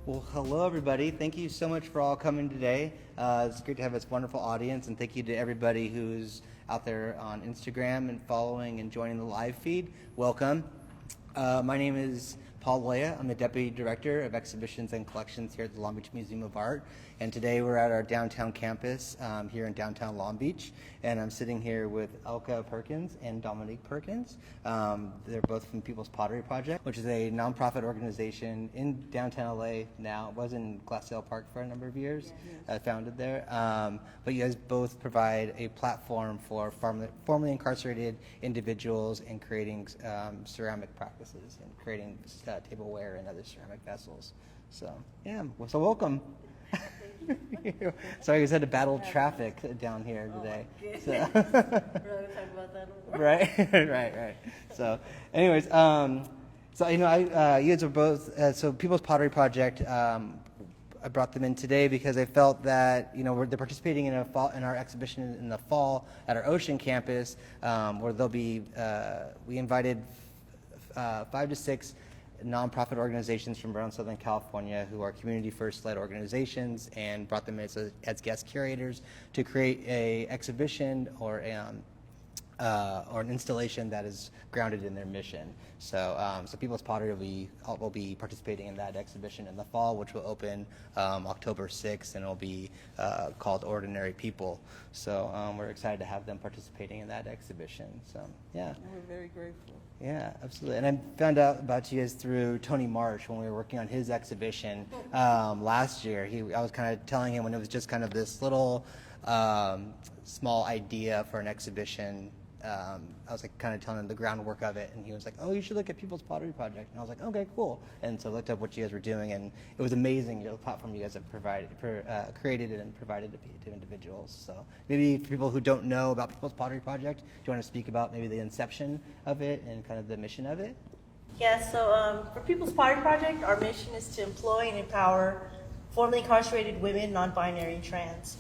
Well, hello everybody. Thank you so much for all coming today. It's great to have this wonderful audience, and thank you to everybody who's out there on Instagram and following and joining the live feed. Welcome. My name is Paul Loya. I'm the Deputy Director of Exhibitions and Collections here at the Long Beach Museum of Art. And today we're at our downtown campus here in downtown Long Beach. And I'm sitting here with Elka Perkins and Dominique Perkins. They're both from People's Pottery Project, which is a nonprofit organization in downtown LA now. It was in Glassdale Park for a number of years, founded there. But you guys both provide a platform for formerly incarcerated individuals in creating ceramic practices and creating tableware and other ceramic vessels. So, yeah, so welcome. Sorry, you had to battle traffic down here today. So. We're not going to talk about that anymore. Right. So, anyways, you guys are both. So, People's Pottery Project. I brought them in today because I felt that they're participating in our exhibition in the fall at our Ocean campus, where they'll be. We invited 5 to 6 nonprofit organizations from around Southern California who are community first led organizations, and brought them as guest curators to create a exhibition or an installation that is grounded in their mission. So People's Pottery will be participating in that exhibition in the fall, which will open October 6th, and it'll be called Ordinary People. So we're excited to have them participating in that exhibition. So yeah. We're very grateful. Yeah, absolutely. And I found out about you guys through Tony Marsh when we were working on his exhibition last year. I was kind of telling him when it was just kind of this little small idea for an exhibition. I was like kind of telling him the groundwork of it, and he was like, "Oh, you should look at People's Pottery Project." And I was like, "Okay, cool." And so I looked up what you guys were doing, and it was amazing. The platform you guys have created and provided to individuals. So maybe for people who don't know about People's Pottery Project, do you want to speak about maybe the inception of it and kind of the mission of it? Yeah, so for People's Pottery Project, our mission is to employ and empower formerly incarcerated women, non-binary, and trans.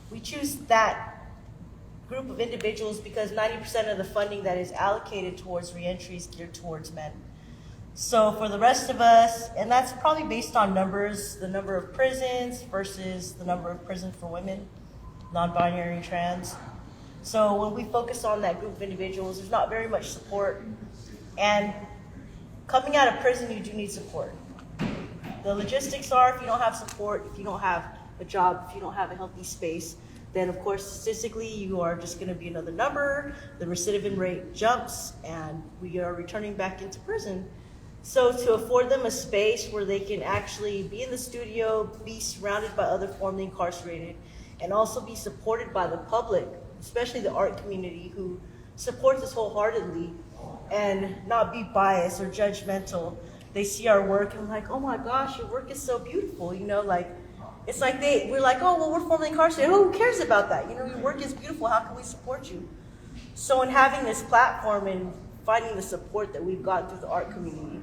We choose that group of individuals because 90% of the funding that is allocated towards reentry is geared towards men. So for the rest of us, and that's probably based on numbers, the number of prisons versus the number of prisons for women, non-binary and trans. So when we focus on that group of individuals, there's not very much support. And coming out of prison, you do need support. The logistics are, if you don't have support, if you don't have a job, if you don't have a healthy space, then of course statistically you are just going to be another number. The recidivant rate jumps, and we are returning back into prison. So to afford them a space where they can actually be in the studio, be surrounded by other formerly incarcerated, and also be supported by the public, especially the art community, who supports us wholeheartedly, and not be biased or judgmental. They see our work and like, "Oh my gosh, your work is so beautiful," It's like we're like, "Oh, well, we're formerly incarcerated. Who cares about that? Your work is beautiful. How can we support you?" So in having this platform and finding the support that we've got through the art community,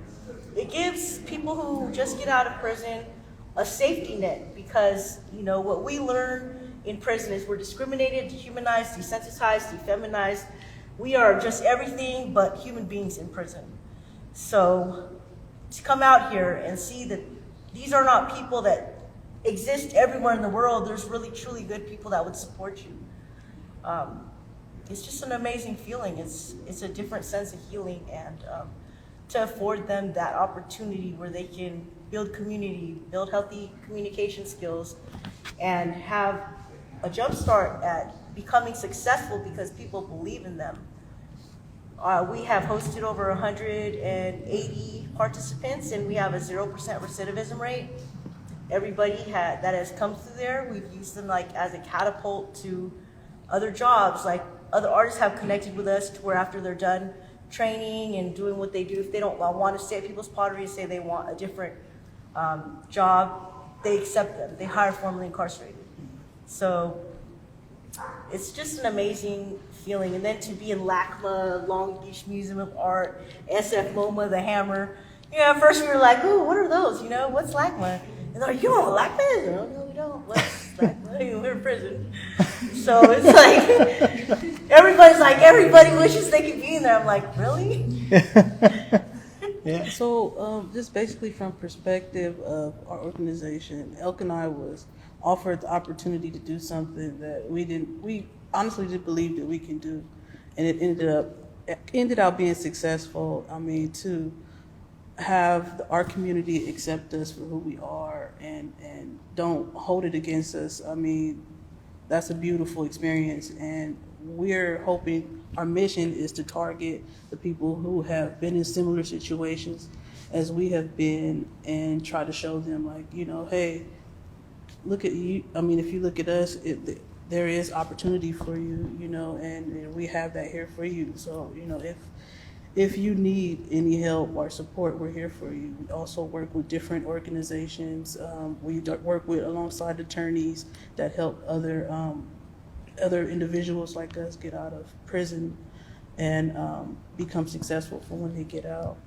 it gives people who just get out of prison a safety net, because, what we learn in prison is we're discriminated, dehumanized, desensitized, defeminized. We are just everything but human beings in prison. So to come out here and see that these are not people that exist everywhere in the world, there's really truly good people that would support you. It's just an amazing feeling. It's a different sense of healing, and to afford them that opportunity where they can build community, build healthy communication skills, and have a jump start at becoming successful because people believe in them. We have hosted over 180 participants, and we have a 0% recidivism rate. Everybody that has come through there, we've used them as a catapult to other jobs. Like, other artists have connected with us to where after they're done training and doing what they do, if they don't want to stay at People's Pottery and say they want a different job, they accept them. They hire formerly incarcerated. So it's just an amazing feeling. And then to be in LACMA, Long Beach Museum of Art, SF MoMA, the Hammer. At first we were like, "Ooh, what are those? What's LACMA?" And they're like, "You don't know what LACMA is?" No, we don't. What's LACMA? We're in prison. So it's like, everybody wishes they could be in there. I'm like, really? Yeah. So just basically from perspective of our organization, Elk and I was offered the opportunity to do something that we honestly didn't believe that we can do. And it ended up being successful. I mean, to have our community accept us for who we are and don't hold it against us. I mean, that's a beautiful experience, and we're hoping our mission is to target the people who have been in similar situations as we have been and try to show them, like, you know, hey, look at you. I mean, if you look at us, there is opportunity for you, you know, and we have that here for you. So, you know, if you need any help or support, we're here for you. We also work with different organizations. We work with alongside attorneys that help other individuals like us get out of prison and become successful for when they get out.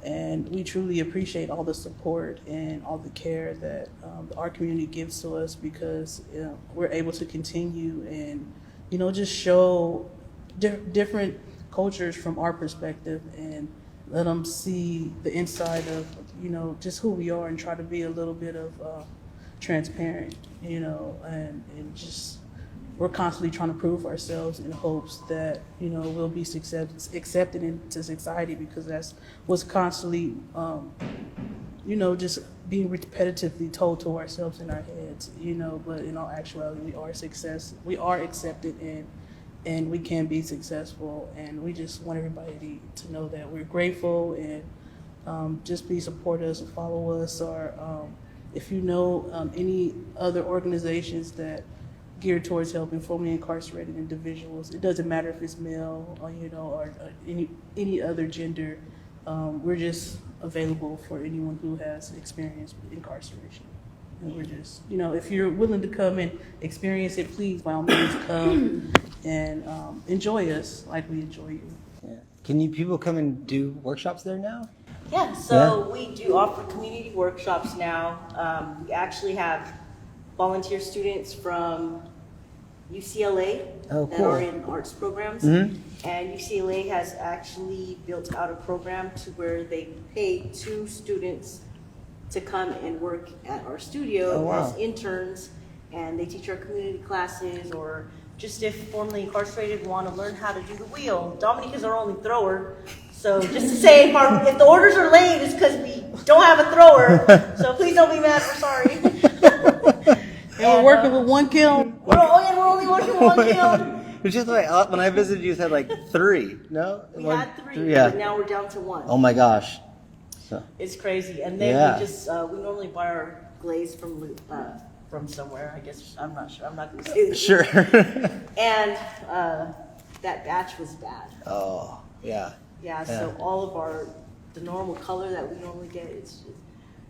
And we truly appreciate all the support and all the care that our community gives to us, because we're able to continue and, you know, just show different cultures from our perspective and let them see the inside of, you know, just who we are, and try to be a little bit of transparent, you know, and just we're constantly trying to prove ourselves in hopes that, you know, we'll be accepted into society, because that's what's constantly, you know, just being repetitively told to ourselves in our heads, you know, but in all actuality, we are accepted and we can be successful, and we just want everybody to know that we're grateful, and just please support us and follow us, or if you know any other organizations that geared towards helping formerly incarcerated individuals. It doesn't matter if it's male or, you know, or any other gender. We're just available for anyone who has experienced incarceration. And we're just, you know, if you're willing to come and experience it, please, by all means, come and enjoy us like we enjoy you. Yeah. Can people come and do workshops there now? Yeah, so we do offer community workshops now. We actually have volunteer students from UCLA that are in arts programs. Mm-hmm. And UCLA has actually built out a program to where they pay 2 students to come and work at our studio as interns, and they teach our community classes, or just if formerly incarcerated want to learn how to do the wheel. Dominique is our only thrower. So just to say, if the orders are late, it's because we don't have a thrower. So please don't be mad, we're sorry. And we're working with one kiln. We're only working with one kiln. Which is why when I visited, you had like 3. No, we had 3, but now we're down to 1. Oh my gosh, so it's crazy. And then we just we normally buy our glaze from somewhere. I guess I'm not sure. I'm not going to say this. Sure. And that batch was bad. Oh yeah. Yeah. So all of the normal color that we normally get,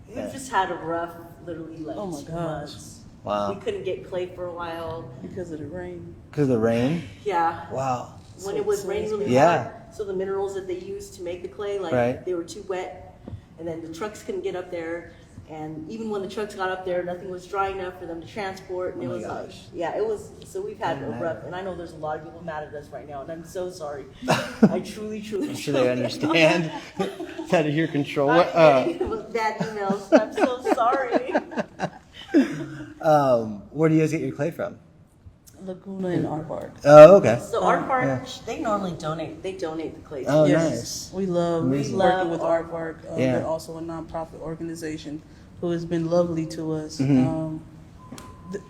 we've just had a rough, literally like 2 months. Wow. We couldn't get clay for a while. Because of the rain. Because of the rain? Yeah. Wow. When it was raining really hard, so the minerals that they used to make the clay, they were too wet, and then the trucks couldn't get up there, and even when the trucks got up there, nothing was dry enough for them to transport, and it was it was, so we've had a rough, and I know there's a lot of people mad at us right now, and I'm so sorry. I truly, I'm sure they understand. It's out of your control. I'm getting bad emails, I'm so sorry. Where do you guys get your clay from? Laguna and Aardvark. Oh, okay. So Aardvark, they normally donate the clay to us. Oh, nice. We love working with Aardvark. They're also a nonprofit organization who has been lovely to us. Mm-hmm.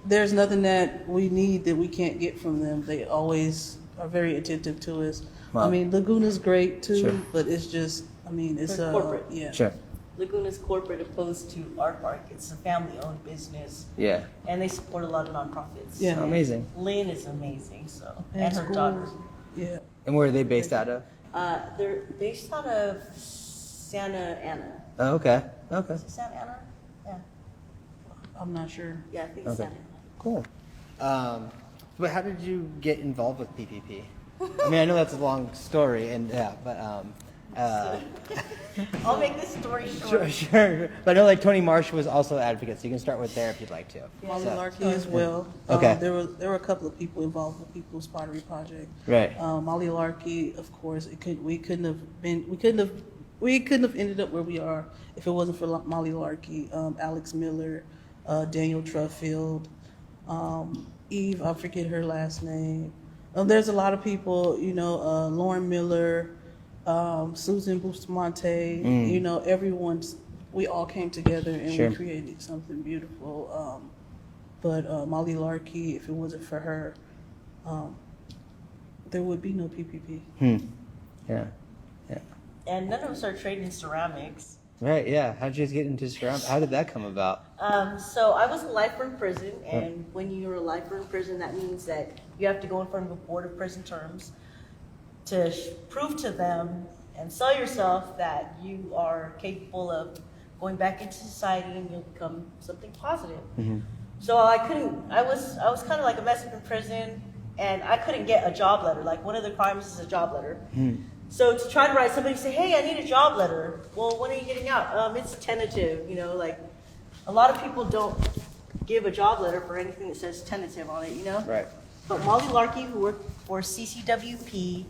There's nothing that we need that we can't get from them. They always are very attentive to us. Wow. I mean, Laguna's great too, but it's just, I mean, it's corporate. Yeah. Sure. Laguna's corporate opposed to Aardvark. It's a family-owned business. Yeah. And they support a lot of nonprofits. Yeah, amazing. Lynn is amazing, and her daughter. Yeah. And where are they based out of? They're based out of Santa Ana. Oh, okay. Is it Santa Ana? Yeah. I'm not sure. Yeah, I think it's Santa Ana. Cool. But how did you get involved with PPP? I mean, I know that's a long story, and I'll make this story short. Sure. But I know like Tony Marsh was also an advocate, so you can start with there if you'd like to. Molly Larkey as well. Okay. There were a couple of people involved with People's Pottery Project. Right. Molly Larkey, of course. We couldn't have we couldn't have ended up where we are if it wasn't for Molly Larkey, Alex Miller, Daniel Truffield, Eve, I forget her last name. There's a lot of people, Lauren Miller, Susan Bustamante, everyone's, we all came together and we created something beautiful. But Molly Larkey, if it wasn't for her, there would be no PPP. Yeah. And none of us are trained in ceramics. Right, yeah. How did you guys get into ceramics? How did that come about? So I was a lifer in prison, and when you're a lifer in prison, that means that you have to go in front of a board of prison terms to prove to them and sell yourself that you are capable of going back into society and you'll become something positive. Mm-hmm. So I was kind of like a mess up in prison, and I couldn't get a job letter. Like, one of the crimes is a job letter. Mm. So to try to write somebody, say, hey, I need a job letter. Well, when are you getting out? It's tentative, like a lot of people don't give a job letter for anything that says tentative on it, Right. But Molly Larkey, who worked for CCWP,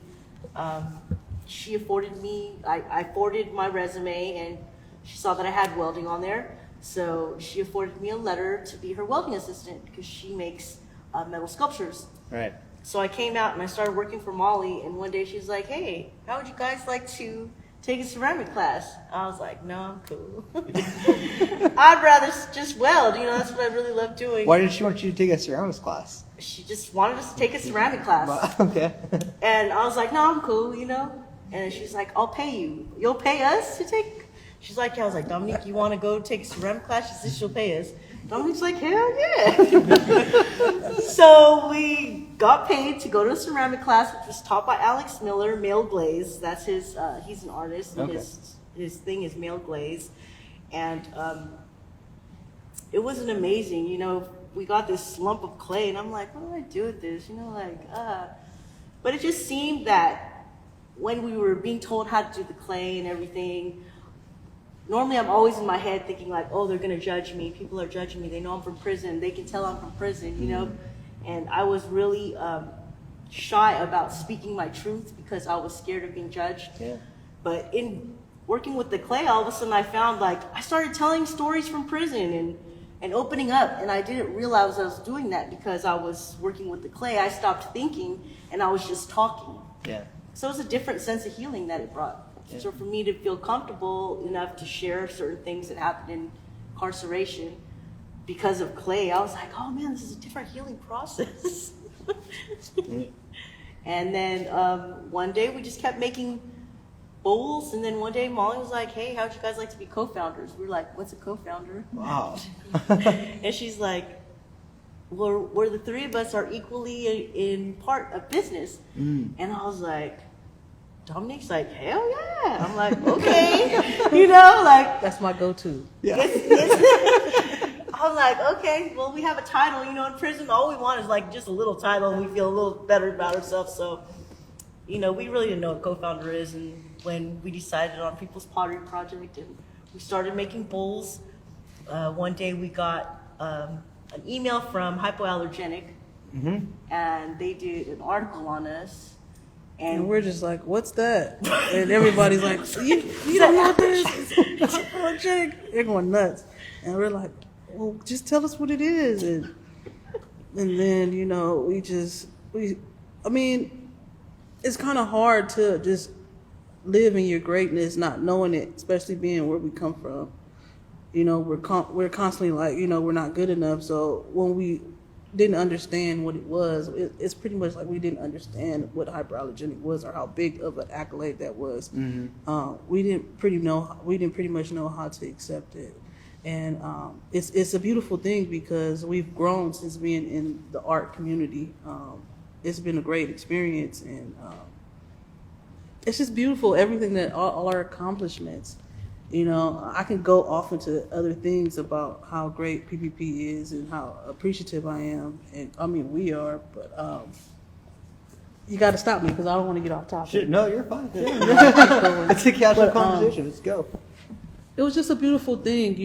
she afforded me, I forwarded my resume, and she saw that I had welding on there. So she afforded me a letter to be her welding assistant because she makes metal sculptures. Right. So I came out and I started working for Molly, and one day she was like, hey, how would you guys like to take a ceramic class? I was like, no, I'm cool. I'd rather just weld, that's what I really love doing. Why did she want you to take a ceramics class? She just wanted us to take a ceramic class. Okay. And I was like, no, I'm cool, And she's like, I'll pay you. You'll pay us to take? She's like, yeah. I was like, Dominique, you want to go take a ceramic class? She said she'll pay us. Dominique's like, hell yeah. So we got paid to go to a ceramic class, which was taught by Alex Miller, Male Glaze. That's his, he's an artist. And Okay. his thing is Male Glaze. And it was an amazing, we got this lump of clay, and I'm like, what do I do with this? But it just seemed that when we were being told how to do the clay and everything, normally I'm always in my head thinking like, oh, they're going to judge me. People are judging me. They know I'm from prison. They can tell I'm from prison, And I was really shy about speaking my truth because I was scared of being judged. Yeah. But in working with the clay, all of a sudden I found I started telling stories from prison and opening up. And I didn't realize I was doing that because I was working with the clay. I stopped thinking and I was just talking. Yeah. So it was a different sense of healing that it brought. Yeah. So for me to feel comfortable enough to share certain things that happened in incarceration because of clay, I was like, oh man, this is a different healing process. And then one day we just kept making bowls, and then one day Molly was like, hey, how'd you guys like to be co-founders? We were like, what's a co-founder? Wow. And she's like, well, where the three of us are equally in part of business. And I was like, Dominique's like, hell yeah. I'm like, okay. That's my go-to. Yeah. I'm like, okay, well, we have a title, in prison, all we want is just a little title, and we feel a little better about ourselves. So, we really didn't know what co-founder is. And when we decided on People's Pottery Project and we started making bowls, one day we got an email from Hypoallergenic, and they did an article on us. And we're just like, what's that? And everybody's like, you don't know what this is? They're going nuts. And we're like, well, just tell us what it is. And then, it's kind of hard to just live in your greatness, not knowing it, especially being where we come from. We're constantly like, we're not good enough. So when we didn't understand what it was, it's pretty much like we didn't understand what hyperallergenic was or how big of an accolade that was. We didn't pretty much know how to accept it. And it's a beautiful thing because we've grown since being in the art community. It's been a great experience, and it's just beautiful, everything that all our accomplishments. I can go off into other things about how great PPP is and how appreciative I am, and we are, but you got to stop me because I don't want to get off topic. Shit, no, you're fine. Yeah. It's a casual conversation. Let's go. It was just a beautiful thing,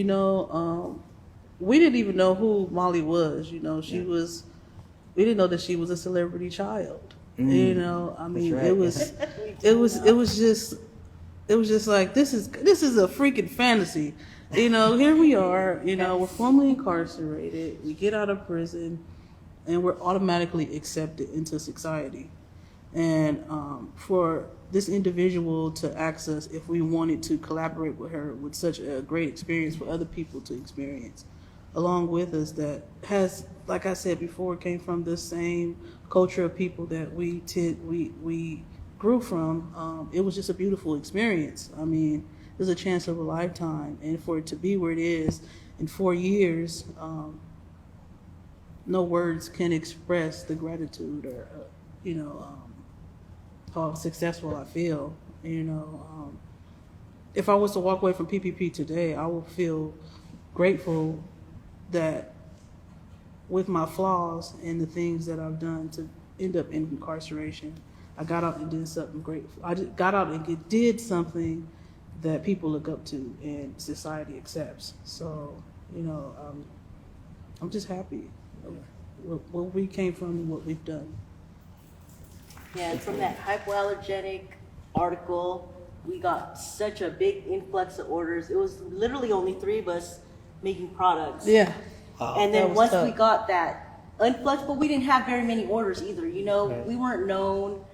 we didn't even know who Molly was, she was, we didn't know that she was a celebrity child, That's right. it was just, it was just like, this is a freaking fantasy. Here we are, we're formerly incarcerated, we get out of prison, and we're automatically accepted into society. And for this individual to ask us if we wanted to collaborate with her with such a great experience for other people to experience along with us, that has, like I said before, came from the same culture of people that we grew from. It was just a beautiful experience. I mean, it was a chance of a lifetime, and for it to be where it is in 4 years, no words can express the gratitude or how successful I feel. If I was to walk away from PPP today, I would feel grateful that with my flaws and the things that I've done to end up in incarceration, I got out and did something great. I just got out and did something that people look up to and society accepts. So, I'm just happy where we came from and what we've done. Yeah, and from that hypoallergenic article, we got such a big influx of orders. It was literally only 3 of us making products. Yeah. And then was once tough. we got that influx, but we didn't have very many orders either. Right. We weren't known.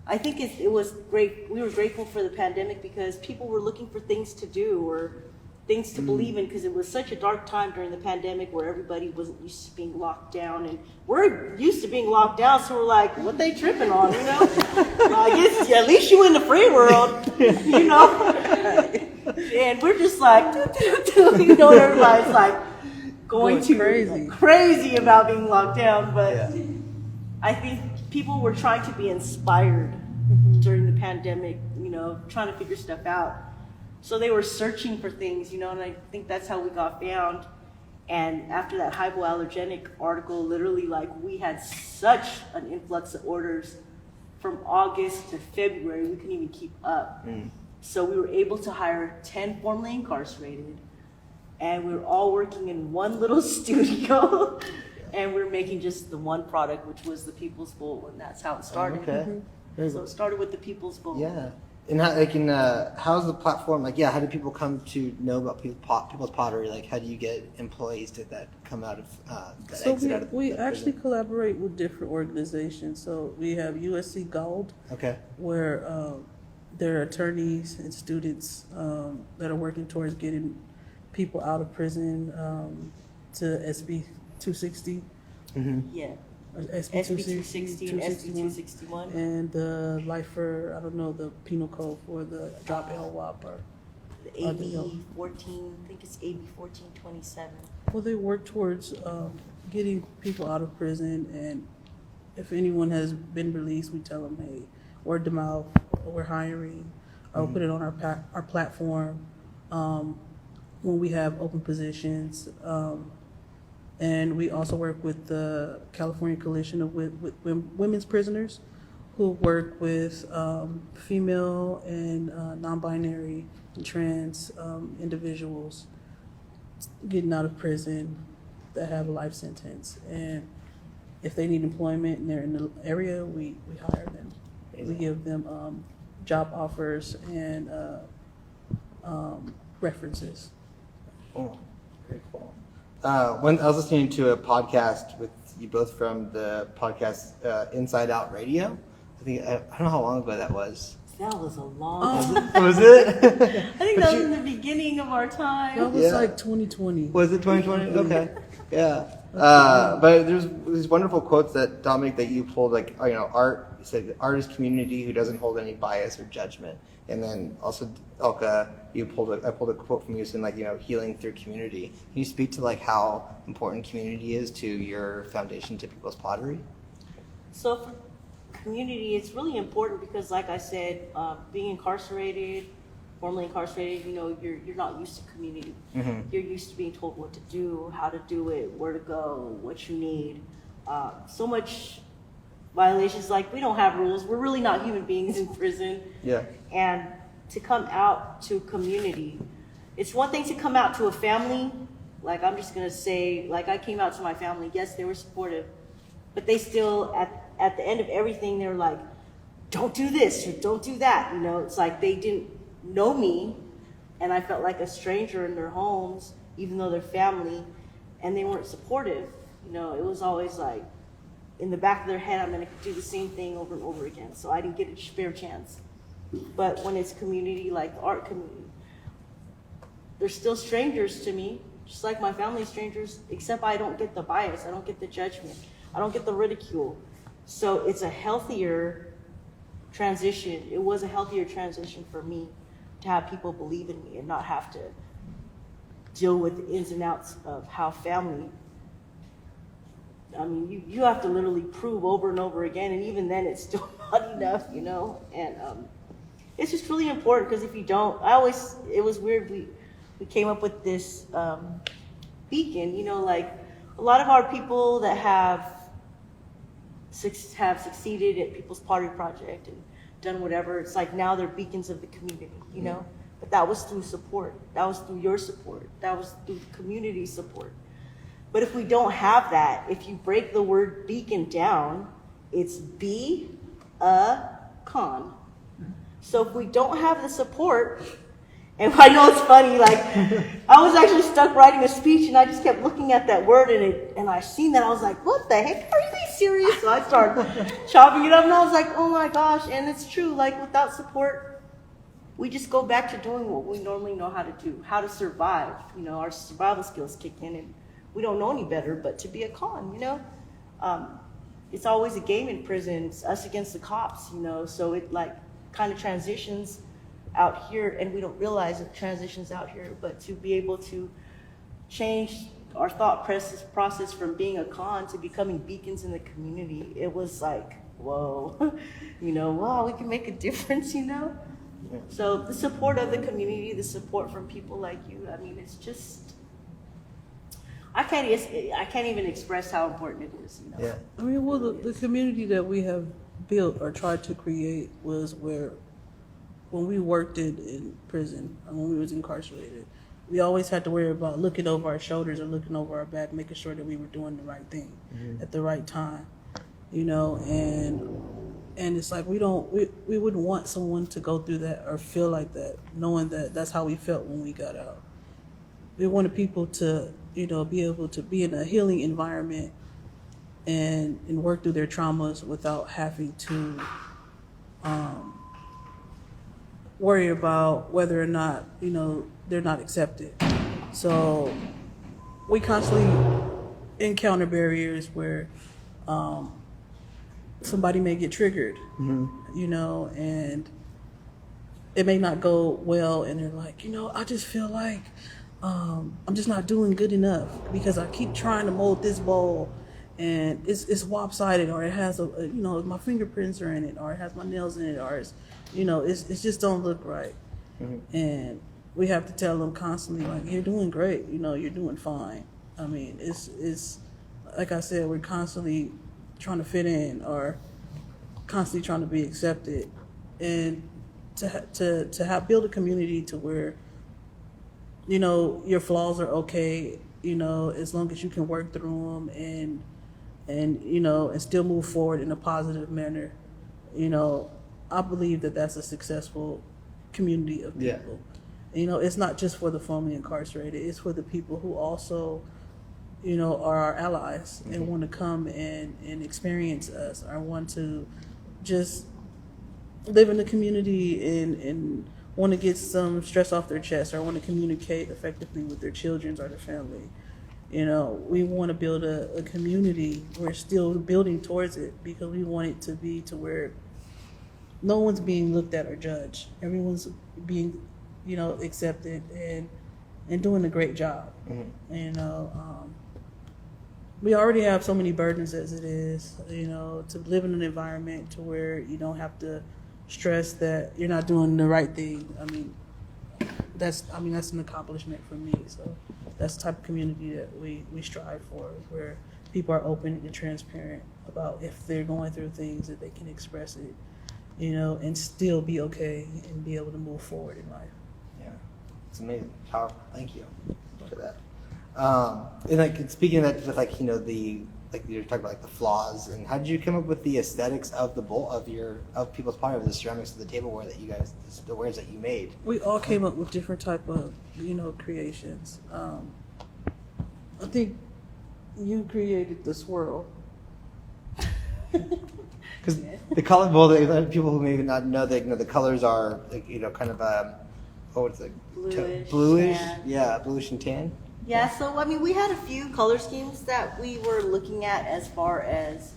I think it was great. We were grateful for the pandemic because people were looking for things to do or things to believe in, because it was such a dark time during the pandemic where everybody wasn't used to being locked down, and we're used to being locked down, so we're like, what they tripping on, I guess at least you in the free world, and we're just like, everybody's like going crazy about being locked down, but I think people were trying to be inspired during the pandemic, trying to figure stuff out. So they were searching for things, and I think that's how we got found. And after that hypoallergenic article, literally, we had such an influx of orders from August to February, we couldn't even keep up. So we were able to hire 10 formerly incarcerated, and we were all working in one little studio, and we were making just the one product, which was the People's Bowl, and that's how it started. Okay. So it started with the People's Bowl. Yeah. And how's the platform? How do people come to know about people's pottery? How do you get employees that come out of that exit out of we the actually prison? collaborate with different organizations. So we have USC Gold, Okay. where there are attorneys and students that are working towards getting people out of prison to SB 260. Yeah. SB SB 260 and SB 261. And the lifer, I don't know the penal code for the drop LWOP or The AB 14, I think it's AB 1427. well, they work towards getting people out of prison, and if anyone has been released, we tell them, hey, word to mouth, we're hiring, or we'll put it on our platform when we have open positions. And we also work with the California Coalition of Women's Prisoners, who work with female and non-binary and trans individuals getting out of prison that have a life sentence. And if they need employment and they're in the area, we hire them. We give them job offers and references. Cool. Very cool. When I was listening to a podcast with you both from the podcast Inside Out Radio, I don't know how long ago that was. That was a long time. Was it? I think that was in the beginning of our time. That was like 2020. Was it 2020? Okay. Yeah. But there's these wonderful quotes that Dominic that you pulled, art. You said art is community who doesn't hold any bias or judgment. And then also Elka, I pulled a quote from you saying healing through community. Can you speak to how important community is to your foundation to People's Pottery? So for community, it's really important because, like I said, being incarcerated, formerly incarcerated, you're not used to community. Mm-hmm. You're used to being told what to do, how to do it, where to go, what you need. So much violations, we don't have rules. We're really not human beings in prison. Yeah. And to come out to community, it's one thing to come out to a family. I'm just going to say, I came out to my family. Yes, they were supportive, but they still, at the end of everything, they were like, don't do this or don't do that. It's they didn't know me, and I felt like a stranger in their homes, even though they're family, and they weren't supportive. You know, it was always like in the back of their head, I'm going to do the same thing over and over again. So I didn't get a fair chance. But when it's community like the art community, they're still strangers to me, just like my family is strangers, except I don't get the bias, I don't get the judgment, I don't get the ridicule. So it's a healthier transition. It was a healthier transition for me to have people believe in me and not have to deal with the ins and outs of how family, I mean, you have to literally prove over and over again, and even then it's still not enough, you know? And it's just really important, because if you don't, it was weird, we came up with this beacon, you know, like a lot of our people that have succeeded at People's Pottery Project and done whatever, it's like now they're beacons of the community, you know? But that was through support. That was through your support. That was through community support. But if we don't have that, if you break the word beacon down, it's be a con. So if we don't have the support, and I know it's funny, like I was actually stuck writing a speech and I just kept looking at that word and I seen that, I was like, what the heck, are they serious? So I started chopping it up and I was like, oh my gosh, and it's true, like without support, we just go back to doing what we normally know how to do, how to survive. You know, our survival skills kick in and we don't know any better but to be a con, you know? It's always a game in prison, it's us against the cops, you know, so it like kind of transitions out here, and we don't realize it transitions out here, but to be able to change our thought process from being a con to becoming beacons in the community, it was like, whoa, you know, wow, we can make a difference, you know? So the support of the community, the support from people like you, I mean, it's just, I can't even express how important it is, you know? Yeah. I mean, well, the community that we have built or tried to create was where, when we worked in prison, or when we was incarcerated, we always had to worry about looking over our shoulders or looking over our back, making sure that we were doing the right thing at the right time, you know, and it's like we wouldn't want someone to go through that or feel like that, knowing that that's how we felt when we got out. We wanted people to, you know, be able to be in a healing environment and work through their traumas without having to worry about whether or not, you know, they're not accepted. So we constantly encounter barriers where somebody may get triggered, you know, and it may not go well, and they're like, you know, I just feel like I'm just not doing good enough because I keep trying to mold this bowl and it's lopsided, or it has you know, my fingerprints are in it, or it has my nails in it, or it's, you know, it's just don't look right. And we have to tell them constantly, like, you're doing great, you know, you're doing fine. I mean, it's like I said, we're constantly trying to fit in or constantly trying to be accepted, and to have build a community to where, you know, your flaws are okay, you know, as long as you can work through them and you know, and still move forward in a positive manner. You know, I believe that that's a successful community of people. Yeah. You know, it's not just for the formerly incarcerated, it's for the people who also, you know, are our allies and want to come and experience us, or want to just live in the community and want to get some stress off their chest, or want to communicate effectively with their children or their family. You know, we want to build a community. We're still building towards it because we want it to be to where no one's being looked at or judged. Everyone's being, you know, accepted and doing a great job. You know, we already have so many burdens as it is, you know, to live in an environment to where you don't have to stress that you're not doing the right thing. I mean, that's an accomplishment for me. So that's the type of community that we strive for, where people are open and transparent about if they're going through things, that they can express it, you know, and still be okay and be able to move forward in life. Yeah, it's amazing, powerful. Thank you for that. And like speaking of that, with like, you know, the like you're talking about like the flaws, and how did you come up with the aesthetics of the bowl of people's pottery, of the ceramics of the tableware that you guys, the wares that you made? We all came up with different type of, creations. I think you created the swirl. Because the color bowl, people who maybe not know, the colors are like, kind of what's it? Bluish, tan. Yeah, bluish and tan. Yeah, so I mean, we had a few color schemes that we were looking at as far as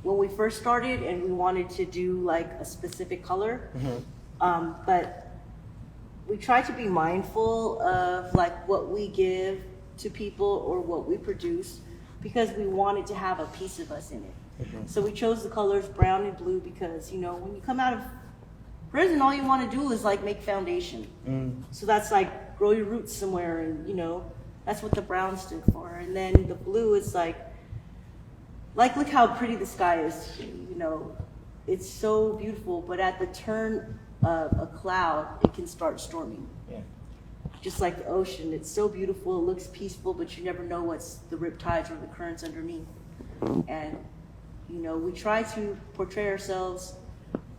when we first started, and we wanted to do like a specific color. But we try to be mindful of like what we give to people or what we produce, because we wanted to have a piece of us in it. So we chose the colors brown and blue because, when you come out of prison, all you want to do is like make foundation. So that's like grow your roots somewhere, and that's what the brown stood for. And then the blue is like look how pretty the sky is. It's so beautiful, but at the turn of a cloud, it can start storming. Yeah. Just like the ocean, it's so beautiful, it looks peaceful, but you never know what's the riptides or the currents underneath. And we try to portray ourselves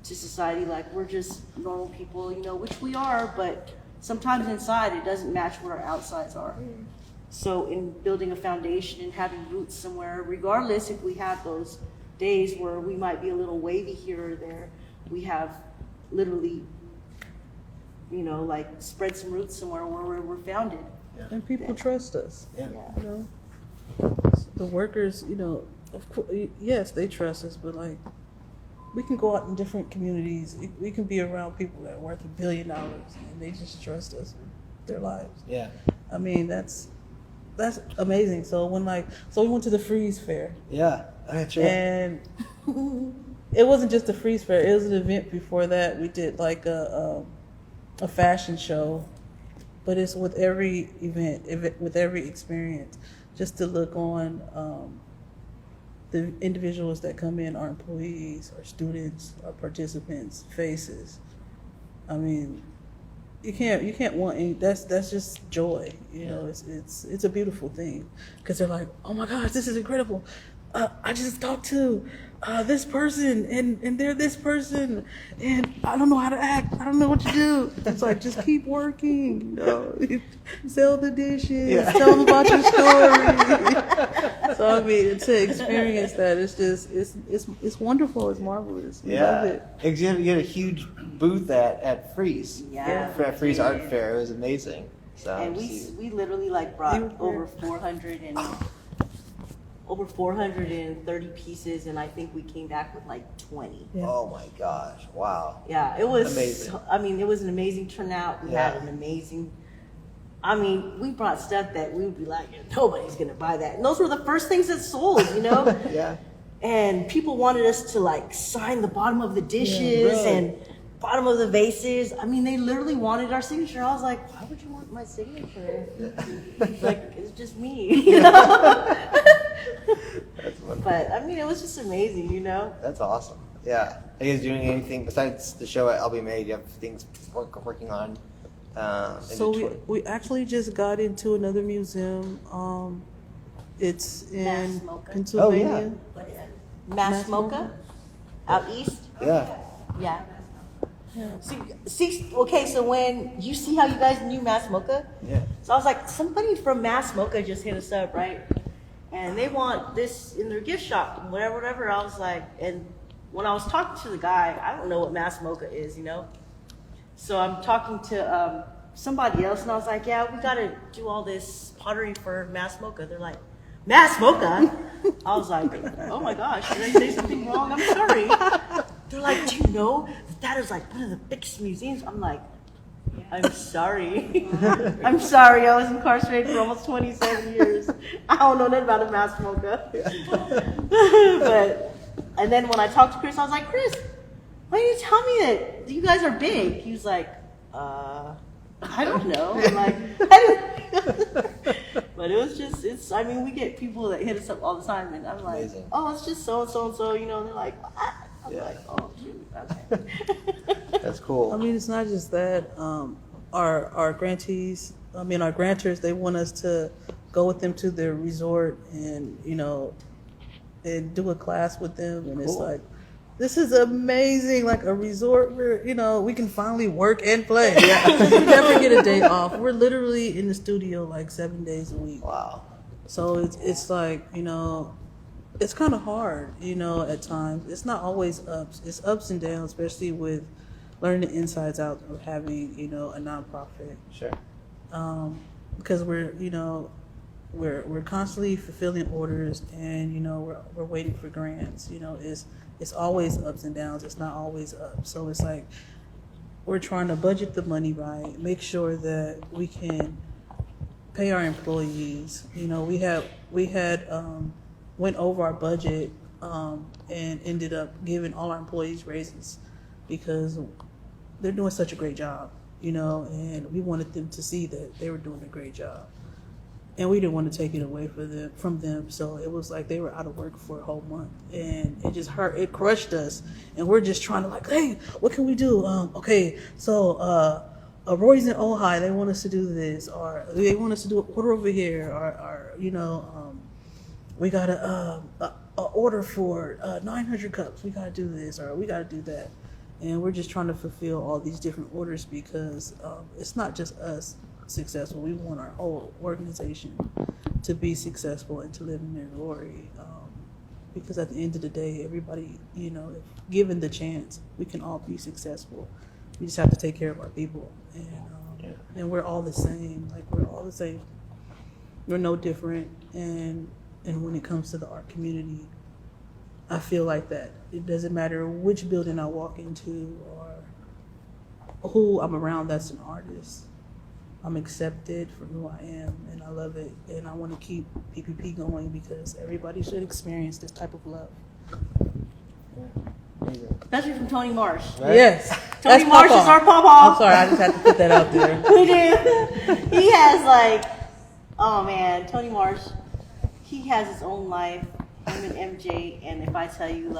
to society like we're just normal people, which we are, but sometimes inside it doesn't match what our outsides are. So in building a foundation and having roots somewhere, regardless if we have those days where we might be a little wavy here or there, we have literally, like spread some roots somewhere where we're founded. Yeah. And people trust us. Yeah. The workers, of course, yes, they trust us, but like, we can go out in different communities. We can be around people that are worth $1 billion, and they just trust us with their lives. Yeah. I mean, that's amazing. So we went to the Freeze Fair. Yeah, that's right. And it wasn't just a Freeze Fair. It was an event before that. We did like a fashion show, but it's with every event, with every experience, just to look on the individuals that come in, our employees, our students, our participants' faces. I mean, you can't want any. That's just joy. It's a beautiful thing, because they're like, oh my gosh, this is incredible. I just talked to this person, and they're this person, and I don't know how to act. I don't know what to do. It's like, just keep working. Sell the dishes. Tell them about your story. So I mean, to experience that, it's wonderful. It's marvelous. We love it. You had a huge booth at Freeze. Yeah. For at Freeze Art Fair, it was amazing. So And we literally like brought over 430 pieces, and I think we came back with like 20. Yeah. Oh my gosh! Wow. Yeah, it was amazing. It was an amazing turnout. We had an amazing. We brought stuff that we would be like, nobody's gonna buy that. And those were the first things that sold, Yeah. And people wanted us to like sign the bottom of the dishes and bottom of the vases. They literally wanted our signature. I was like, why would you want my signature? Like, it's just me, That's wonderful. But it was just amazing, That's awesome. Yeah. Are you guys doing anything besides the show at LBMA? Do you have things working on? In So Detroit? we actually just got into another museum. It's in Mass Mocha. Pennsylvania. What is it? Mass Mocha? Out east? Yeah. Yeah. See, okay, so when you see how you guys knew Mass Mocha? Yeah. So I was like, somebody from Mass Mocha just hit us up, right? And they want this in their gift shop, and whatever. I was like, and when I was talking to the guy, I don't know what Mass Mocha is, So I'm talking to somebody else, and I was like, yeah, we got to do all this pottery for Mass Mocha. They're like, Mass Mocha? I was like, oh my gosh, did I say something wrong? I'm sorry. They're like, do you know that is like one of the biggest museums? I'm like, I'm sorry. I'm sorry, I was incarcerated for almost 27 years. I don't know nothing about a Mass Mocha. And then when I talked to Chris, I was like, Chris, why didn't you tell me that you guys are big? He was like, I don't know. I'm like, but it was just, we get people that hit us up all the time, and I'm like, Amazing. oh, it's just so and so and so, and they're like, what? I'm like, oh, shoot, okay. That's cool. It's not just that. Our grantees, our grantors, they want us to go with them to their resort and, and do a class with them. And it's Cool. like, this is amazing, like a resort where, we can finally work and play. We never get a day off. We're literally in the studio like 7 days a week. Wow. So it's like, it's kind of hard, at times. It's not always ups. It's ups and downs, especially with learning the insides out of having, a nonprofit. Sure. Because we're constantly fulfilling orders, and we're waiting for grants. It's always ups and downs. It's not always up. So it's like we're trying to budget the money right, make sure that we can pay our employees. We had went over our budget and ended up giving all our employees raises because they're doing such a great job, and we wanted them to see that they were doing a great job. And we didn't want to take it away from them. So it was like they were out of work for a whole month. And it just hurt. It crushed us. And we're just trying to like, hey, what can we do? Okay, so Roy's in Ojai, they want us to do this. Or they want us to do an order over here. Or we got a order for 900 cups. We got to do this. Or we got to do that. And we're just trying to fulfill all these different orders because it's not just us successful. We want our whole organization to be successful and to live in their glory. Because at the end of the day, everybody, if given the chance, we can all be successful. We just have to take care of our people. And we're all the same. Like, we're all the same. We're no different. And when it comes to the art community, I feel like that. It doesn't matter which building I walk into or who I'm around that's an artist. I'm accepted for who I am, and I love it. And I want to keep PPP going because everybody should experience this type of love. Especially from Tony Marsh. Right? Yes. Tony That's Marsh is Papa. our pawpaw. I'm sorry, I just had to put that out there. We do. He has oh man, Tony Marsh, he has his own life, him and MJ, and if I tell you,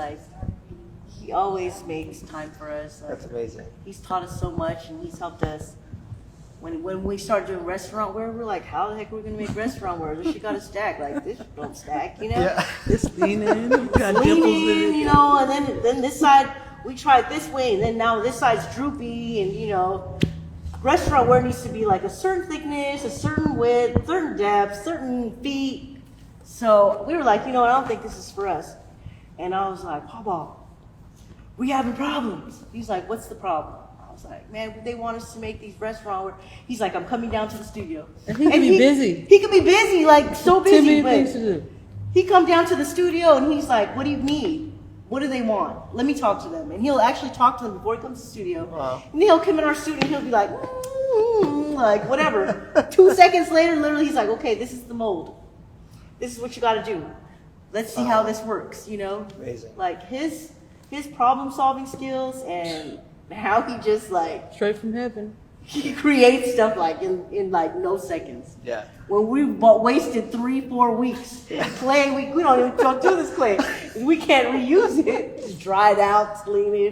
he always makes time for us. That's amazing. He's taught us so much, and he's helped us. When we started doing restaurant wear, we're like, how the heck are we going to make restaurant wear? This shit got to stack. Like, this don't stack, Yeah. It's leaning. Got dimples in Leaning, it. and then this side, we tried this way, and then now this side's droopy, and, restaurant wear needs to be like a certain thickness, a certain width, certain depth, certain feet. So we were like, I don't think this is for us. And I was like, Papa, we having problems. He's like, what's the problem? I was like, man, they want us to make these restaurant wear. He's like, I'm coming down to the studio. And he can be busy. He could be busy, so busy. 10 million but things to do. he come down to the studio and he's like, what do you need? What do they want? Let me talk to them. And he'll actually talk to them before he comes to the studio. Wow. And he'll come in our studio and he'll be like, whatever. 2 seconds later, literally, he's like, okay, this is the mold. This is what you got to do. Let's see how this works, Amazing. Like his problem solving skills and how he just Straight from heaven. he creates stuff in no seconds. Yeah. When we wasted 3-4 weeks clay, we don't even talk to this clay. We can't reuse it. It's dried out, it's leaning,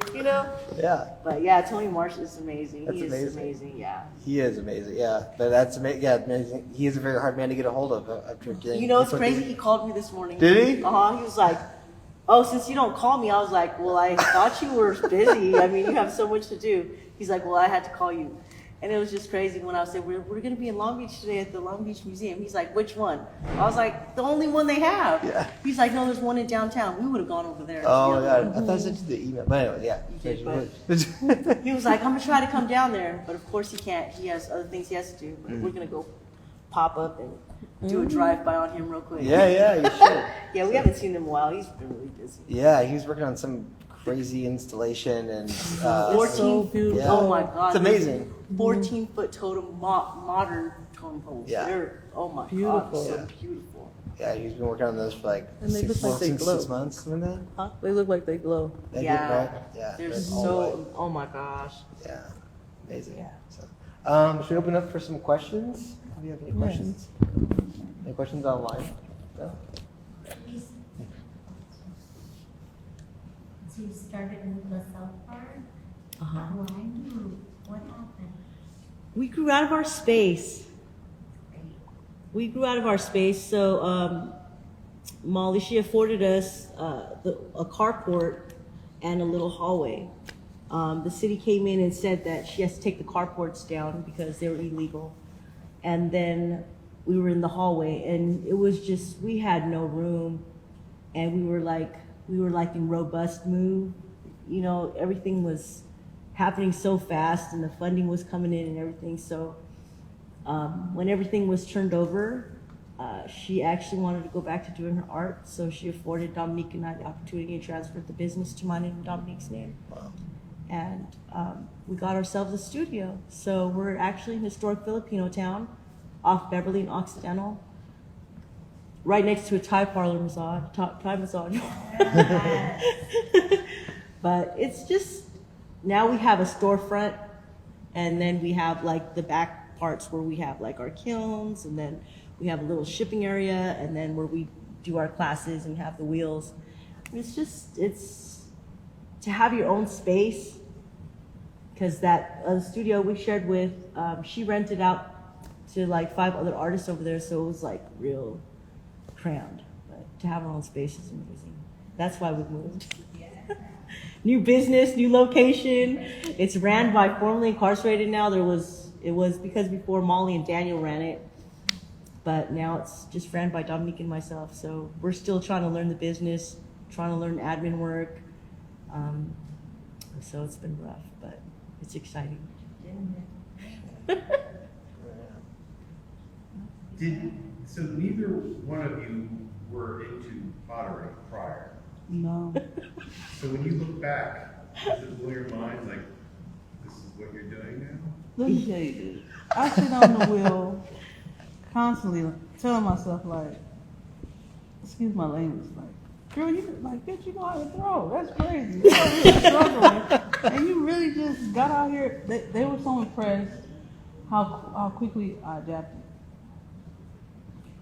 Yeah. But yeah, Tony Marsh is amazing. That's He is amazing. amazing. Yeah. He is amazing. Yeah. But that's amazing. Yeah, amazing. He is a very hard man to get a hold of. After getting, It's crazy. He called me this morning. Did he? He was like, oh, since you don't call me, I was like, well, I thought you were busy. I mean, you have so much to do. He's like, well, I had to call you. And it was just crazy when I said, we're going to be in Long Beach today at the Long Beach Museum. He's like, which one? I was like, the only one they have. Yeah. He's like, no, there's one in downtown. We would have gone over there. Oh, my God. I thought I sent you the email. But anyway, yeah. You did, He was like, I'm going to try to come down there. But of course he can't. He has other things he has to do. But we're going to go pop up and do a drive-by on him real quick. Yeah, you should. Yeah, we haven't seen him in a while. He's been really busy. Yeah, he was working on some crazy installation and It's so beautiful. Yeah. Oh my God. It's amazing. 14-foot totem, modern totem poles. Yeah. They're, oh my Beautiful. God, so Yeah. beautiful. Yeah, he's been working on those for And they look like they glow. 6 months, something like that. Huh? They look like they glow. They Yeah. get right? Yeah. They're that's all so, white. oh my gosh. Yeah. Amazing. Yeah. So, should we open up for some questions? Do you have any questions? Any questions online? No? So you started with the South Park. Why you? What happened? We grew out of our space. We grew out of our space, so Molly, she afforded us a carport and a little hallway. The city came in and said that she has to take the carports down because they were illegal. And then we were in the hallway, and it was just, we had no room, and we were like in robust move. You know, everything was happening so fast, and the funding was coming in and everything. So when everything was turned over, she actually wanted to go back to doing her art, so she afforded Dominique and I the opportunity to transfer the business to mine and Dominique's name. Wow. And we got ourselves a studio. So we're actually in historic Filipino town off Beverly and Occidental, right next to a Thai parlor massage, Thai massage. But it's just, now we have a storefront, and then we have like the back parts where we have like our kilns, and then we have a little shipping area, and then where we do our classes and have the wheels. It's to have your own space, because that studio we shared with, she rented out to like 5 other artists over there, so it was like real crammed. But to have our own space is amazing. That's why we moved. New business, new location. It's ran by formerly incarcerated now. It was because before Molly and Daniel ran it, but now it's just ran by Dominique and myself. So we're still trying to learn the business, trying to learn admin work. So it's been rough, but it's exciting. So neither one of you were into pottery prior. No. So when you look back, does it blow your mind like this is what you're doing now? Let me tell you this. I sit on the wheel constantly telling myself, like, excuse my language, like, girl, you like, bitch, you know how to throw. That's crazy. You're really struggling. And you really just got out here. They were so impressed how quickly I adapted.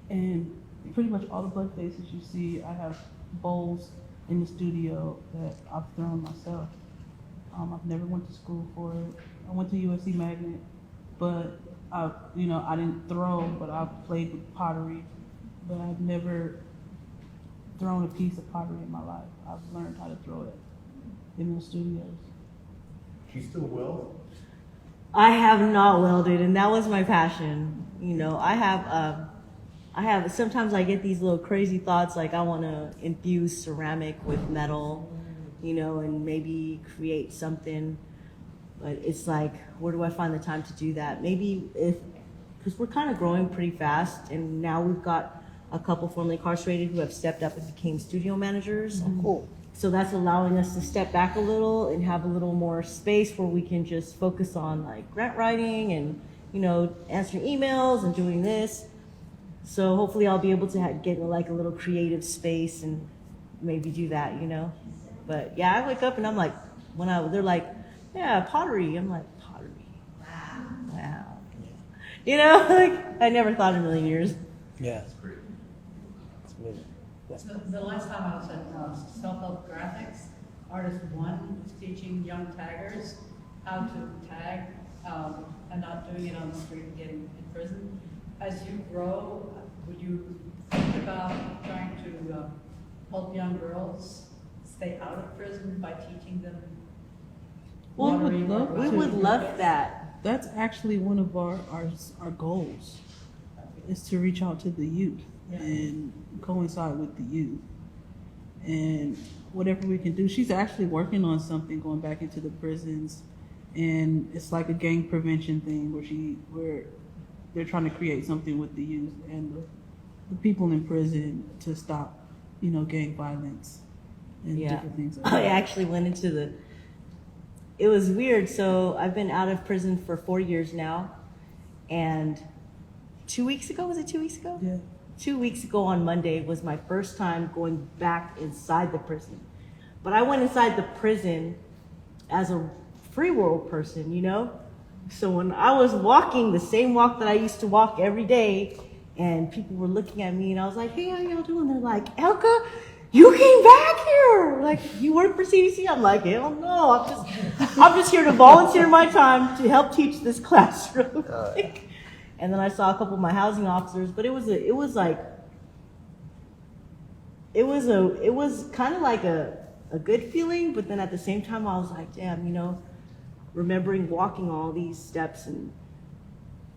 And pretty much all the bug faces you see, I have bowls in the studio that I've thrown myself. I've never went to school for it. I went to USC Magnet, but I didn't throw, but I've played with pottery, but I've never thrown a piece of pottery in my life. I've learned how to throw it in the studios. You still weld? I have not welded, and that was my passion. You know, I have, sometimes I get these little crazy thoughts, like I want to infuse ceramic with metal, you know, and maybe create something. But it's like, where do I find the time to do that? Maybe because we're kind of growing pretty fast, and now we've got a couple formerly incarcerated who have stepped up and became studio managers. Oh, cool. So that's allowing us to step back a little and have a little more space where we can just focus on like grant writing and, you know, answering emails and doing this. So hopefully I'll be able to get like a little creative space and maybe do that, you know. But yeah, I wake up and I'm like, they're like, yeah, pottery. I'm like, pottery. Wow. You know, like I never thought in a million years. Yeah. That's great. It's amazing. So the last time I was at self-help graphics, artist one was teaching young taggers how to tag and not doing it on the street and getting in prison. As you grow, would you think about trying to help young girls stay out of prison by teaching them? Well, pottery we or would love that. That's actually one of our goals, is to reach out to the youth and coincide with the youth. And whatever we can do, she's actually working on something going back into the prisons, and it's like a gang prevention thing where they're trying to create something with the youth and the people in prison to stop, you know, gang violence and different things like that. I actually went into it was weird. So I've been out of prison for 4 years now, and 2 weeks ago, was it 2 weeks ago? Yeah. 2 weeks ago on Monday was my first time going back inside the prison. But I went inside the prison as a free world person, you know? So when I was walking the same walk that I used to walk every day, and people were looking at me, and I was like, hey, how y'all doing? They're like, Elka, you came back here. Like, you work for CDC? I'm like, hell no, I'm just here to volunteer my time to help teach this class real quick. And then I saw a couple of my housing officers, but it was kind of like a good feeling, but then at the same time I was like, damn, you know, remembering walking all these steps and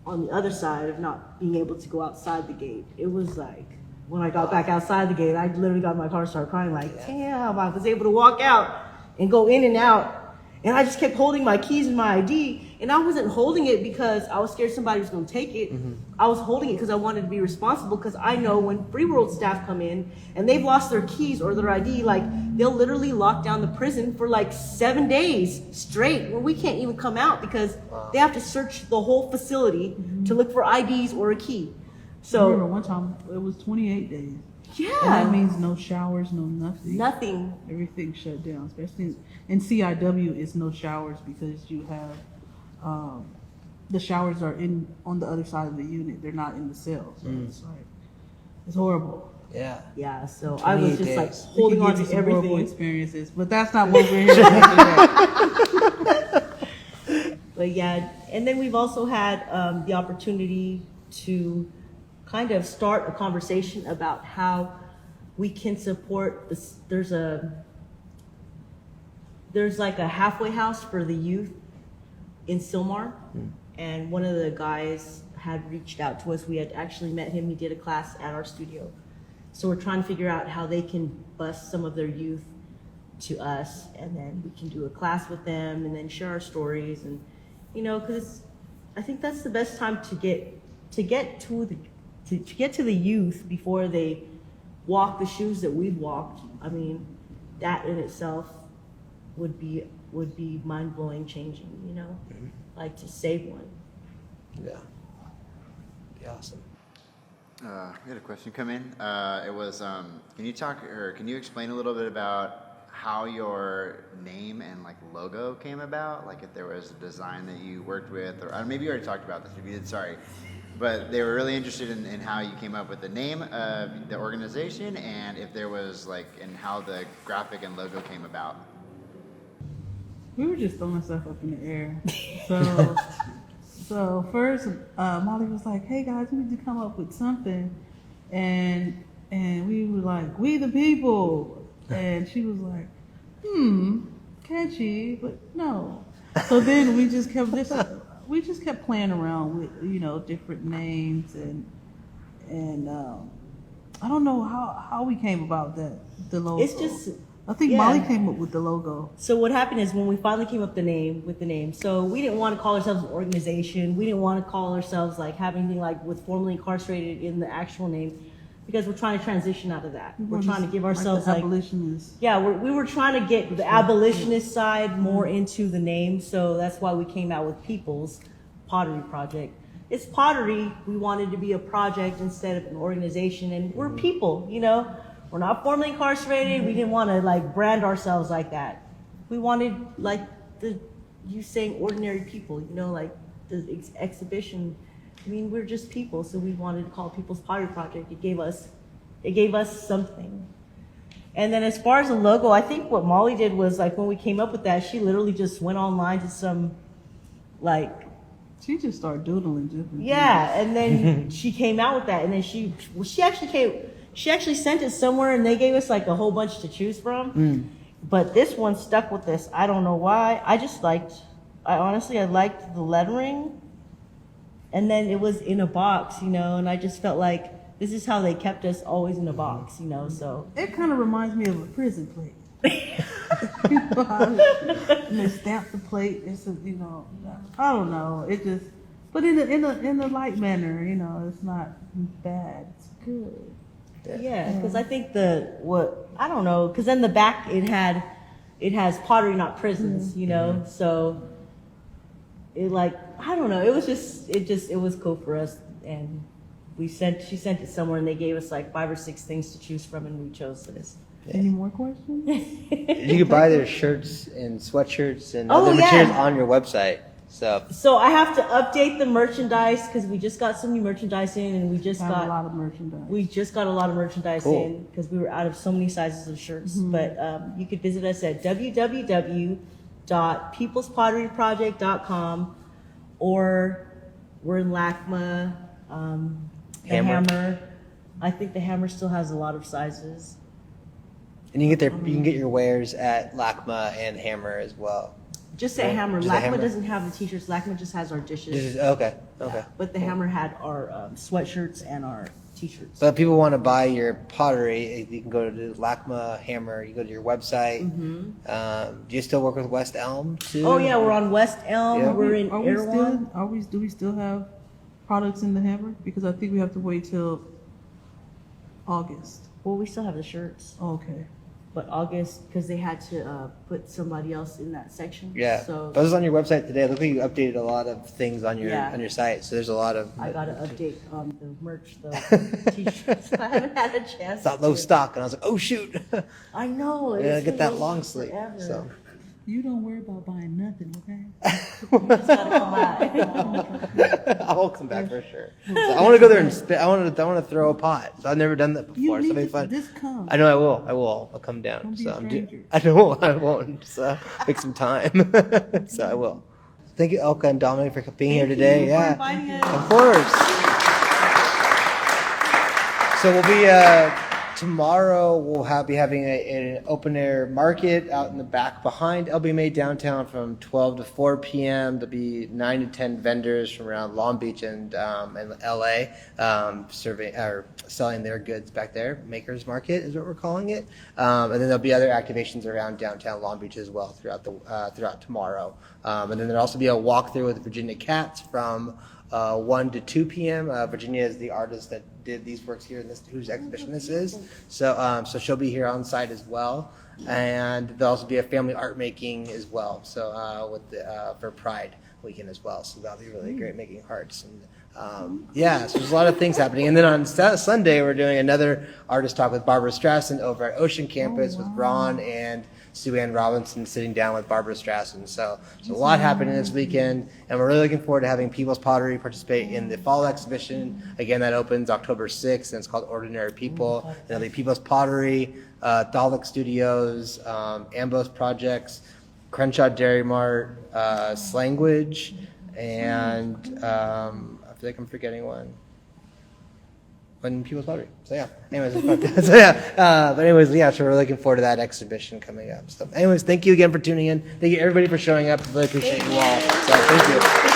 on the other side of not being able to go outside the gate. It was like, when I got back outside the gate, I literally got in my car and started crying like, damn, I was able to walk out and go in and out. And I just kept holding my keys and my ID. And I wasn't holding it because I was scared somebody was going to take it. I was holding it because I wanted to be responsible, because I know when Free World staff come in and they've lost their keys or their ID, like they'll literally lock down the prison for like 7 days straight where we can't even come out because they have to search the whole facility to look for IDs or a key. I remember So one time it was 28 days. And yeah, that means no showers, no nothing. nothing. Everything shut down, especially in CIW. It's no showers because you have the showers are on the other side of the unit. They're not in the cell, so it's like it's horrible. Yeah. Yeah, so I was 28 just like days. holding It on can give to you some horrible everything. experiences, but that's not what we're here to do. But yeah, and then we've also had the opportunity to kind of start a conversation about how we can support this. There's like a halfway house for the youth in Silmar, and one of the guys had reached out to us. We had actually met him. He did a class at our studio. So we're trying to figure out how they can bus some of their youth to us, and then we can do a class with them and then share our stories. And, you know, because I think that's the best time to get to the youth before they walk the shoes that we've walked. I mean, that in itself would be mind-blowing, changing, you know, like to save one. Yeah. Be awesome. We had a question come in. It was, can you explain a little bit about how your name and like logo came about? Like if there was a design that you worked with, or maybe you already talked about this. If you did, sorry. But they were really interested in how you came up with the name of the organization, and if there was like, and how the graphic and logo came about. We were just throwing stuff up in the air. So first, Molly was like, "Hey guys, we need to come up with something," and we were like, "We the people," and she was like, catchy, but no. So then we just kept playing around with, you know, different names and I don't know how we came about the logo. It's just, I think yeah. Molly came up with the logo. So what happened is when we finally came up with the name, so we didn't want to call ourselves an organization. We didn't want to call ourselves like having anything like with formerly incarcerated in the actual name, because we're trying to transition out of that. We're trying to give ourselves like abolitionists. yeah, we were trying to get the abolitionist side more into the name. So that's why we came out with People's Pottery Project. It's pottery. We wanted to be a project instead of an organization, and we're people, you know. We're not formally incarcerated. We didn't want to like brand ourselves like that. We wanted like you saying ordinary people, you know, like the exhibition. I mean, we're just people, so we wanted to call it People's Pottery Project. It gave us something. And then as far as the logo, I think what Molly did was like when we came up with that, she literally just went online to some like. She just started doodling different Yeah, and then she came out with that, and then she actually sent it somewhere, and they gave us like a whole bunch to choose from. But this one stuck with us. I don't know why. I honestly liked the lettering, and then it was in a box, you know, and I just felt like this is how they kept us always in a box, you know. So It kind of reminds me of a prison plate. And they stamp the plate. It's a, you know, I don't know. It just, but in a light manner, you know, it's not bad. It's good. yeah, because I think I don't know, because then the back it has pottery, not prisons, you know. So it like I don't know. It was cool for us, and she sent it somewhere, and they gave us like 5 or 6 things to choose from, and we chose this. Any more questions? You can buy their shirts and sweatshirts and Oh, other yeah. materials on your website. So I have to update the merchandise because we just got some new merchandise in, and we just Have a got lot of merchandise. a lot of merchandise Cool. in because we were out of so many sizes of shirts. But you could visit us at www.peoplespotteryproject.com, or We're in LACMA, the Hammer. Hammer. I think the Hammer still has a lot of sizes. And you can get your wares at LACMA and Hammer as well. Just at Right. Hammer. Just at LACMA Hammer? doesn't have the t-shirts. LACMA just has our dishes. Okay. But the Hammer had our sweatshirts and our t-shirts. But if people want to buy your pottery, you can go to LACMA, Hammer. You go to your website. Do you still work with West Elm too? Oh yeah, we're on West Elm. Yeah. We're in Are we Erewhon. still? Do we still have products in the Hammer? Because I think we have to wait till August. Well, we still have the shirts, Okay. but August because they had to put somebody else in that section. Yeah. So I was on your website today. It looked like you updated a lot of things on your Yeah. site. So there's a lot of. I gotta update the merch, the t-shirts. I haven't had a chance. It's not low to. stock, and I was like, oh shoot. I know. Yeah, it's get that been long waiting sleeve. forever. So. You don't worry about buying nothing, okay? You just gotta come by. I'll come back for sure. So I want to go there and spit. I want to throw a pot. So I've never done that before. You So it'll be need fun. to just come. I know I will. I'll come down. Don't be So a stranger. I know I won't. So make some time. So I will. Thank you, Elka and Dominic, for being here today. you for Yeah, inviting us. of course. So we'll be tomorrow. We'll be having an open air market out in the back behind LBMA downtown from 12 to 4 p.m. There'll be 9 to 10 vendors from around Long Beach and LA serving or selling their goods back there. Makers Market is what we're calling it. And then there'll be other activations around downtown Long Beach as well throughout tomorrow. And then there'll also be a walkthrough with Virginia Katz from 1 to 2 p.m. Virginia is the artist that did these works here in whose exhibition this is. So she'll be here on site as well. And there'll also be a family art making as well. So for Pride weekend as well. So that'll be really great, making hearts. And so there's a lot of things happening. And then on Sunday, we're doing another artist talk with Barbara Strassen over at Ocean Campus with Ron and Sue Ann Robinson sitting down with Barbara Strassen. So there's a lot happening this weekend, and we're really looking forward to having People's Pottery participate in the fall exhibition. Again, that opens October 6th, and it's called Ordinary People. And it'll be People's Pottery, Dalek Studios, Ambos Projects, Crenshaw Dairy Mart, Slangwich, and I feel like I'm forgetting one. And People's Pottery. So yeah. Anyways, it's fun. So we're looking forward to that exhibition coming up. So anyways, thank you again for tuning in. Thank you everybody for showing up. Really appreciate you all. So thank you.